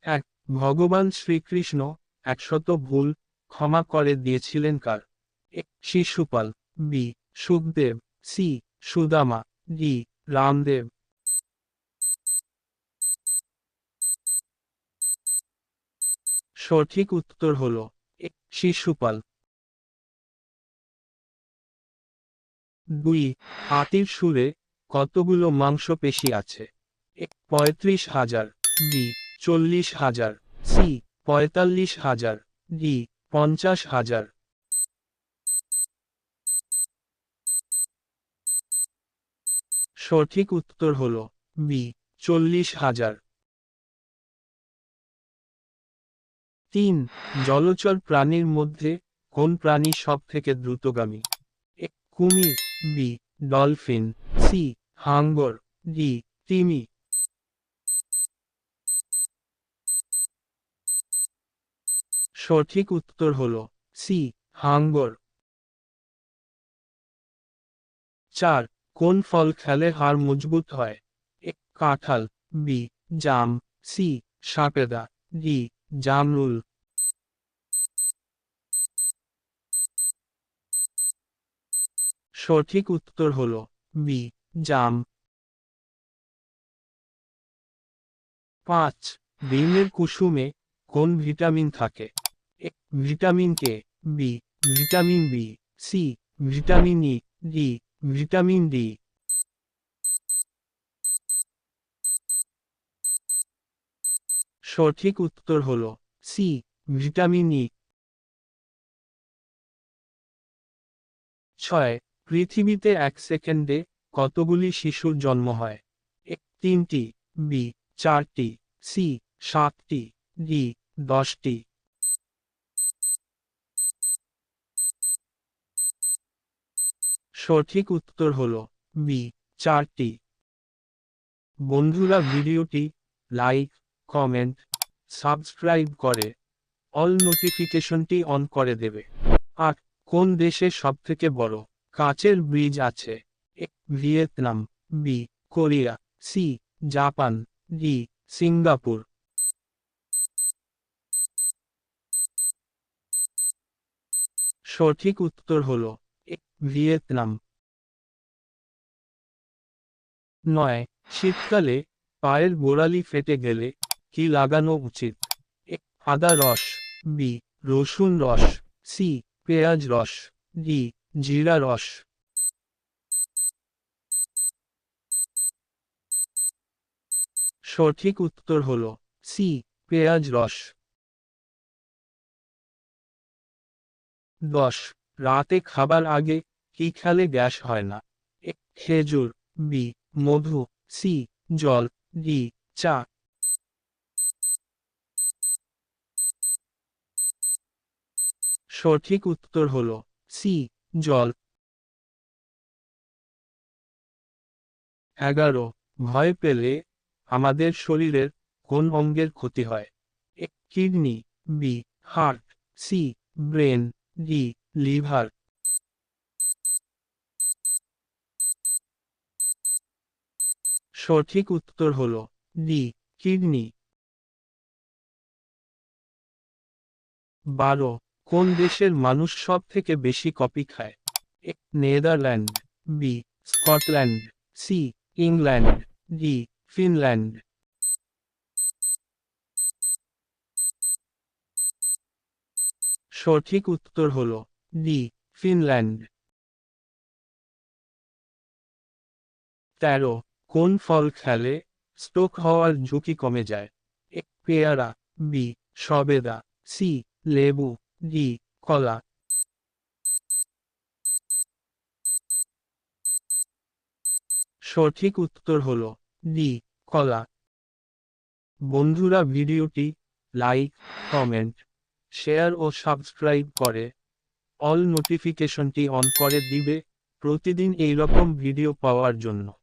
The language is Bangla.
এক, ভগবান শ্রীকৃষ্ণ 100 ভুল ক্ষমা করে দিয়েছিলেন কার? A, Shishupal. B, Sukhdev. C, Sudama. D, Ramdev. সঠিক উত্তর হল এ, শিশুপাল। 2, হাতির সুরে কতগুলো মাংসপেশি আছে? এ, 35,000। বি, 40,000। সি, 45,000। ডি, 50,000। সঠিক উত্তর হল বি, 40,000। 3, জলচর প্রাণীর মধ্যে কোন প্রাণী সব থেকে দ্রুতগামী? এ, কুমির। বি, ডলফিন। সি, হাঙ্গর। ডি, তিমি। সঠিক উত্তর হল সি, হাঙ্গর। 4, কোন ফল খেলে হাড় মজবুত হয়? এ, কাঁঠাল। বি, জাম। সি, সবেদা। ডি, জামরুল। সঠিক উত্তর হল বি, জাম। 5, ডিমের কুসুমে কোন ভিটামিন থাকে? A, vitamin K. B, vitamin B. C, vitamin E. D, vitamin D. সঠিক উত্তর হল সি, ভিটামিন ই। 6, পৃথিবীতে 1 সেকেন্ডে কতগুলি শিশুর জন্ম হয়? এ, 3টি। বি, 4টি। সি, 7টি। ডি, 10টি। সঠিক উত্তর হল বি, 4টি। বন্ধুরা ভিডিওটি লাইক, কমেন্ট, সাবস্ক্রাইব করে অল নোটিফিকেশনটি অন করে দেবে। আর কোন দেশে সবথেকে বড় কাচের ব্রিজ আছে? A, Vietnam. B, Korea. C, Japan. D, Singapore. সঠিক উত্তর হল এ, ভিয়েতনাম। 9, শীতকালে পায়ের গোড়ালি ফেটে গেলে কি লাগানো উচিত? এ, আদা রস। বি, রসুন রস। সি, পেঁয়াজ রস। ডি, জিরা রস। সঠিক উত্তর হল সি, পেঁয়াজ রস। 10, রাতে খাবার আগে কি খেলে গ্যাস হয় না? এ, খেজুর। বি, মধু। সি, জল। ডি, চা। সঠিক উত্তর হল সি, জল। 11, ভয় পেলে আমাদের শরীরের কোন অঙ্গের ক্ষতি হয়? A, kidney. B, heart. C, brain. D, liver. সঠিক উত্তর হল ডি, কিডনি। 12, কোন দেশের মানুষ সব থেকে বেশি কফি খায়? A, Netherland. B, Scotland. C, England. D, Finland. সঠিক উত্তর হল ডি, ফিনল্যান্ড। 13, কোন ফল খেলে স্ট্রোক হওয়ার ঝুঁকি কমে যায়? এ, পেয়ারা। বি, সবেদা। সি, লেবু। ডি, কলা। সঠিক উত্তর হল ডি, কলা। বন্ধুরা ভিডিওটি লাইক, কমেন্ট, শেয়ার ও সাবস্ক্রাইব করে অল নোটিফিকেশনটি অন করে দিবে প্রতিদিন এইরকম ভিডিও পাওয়ার জন্য।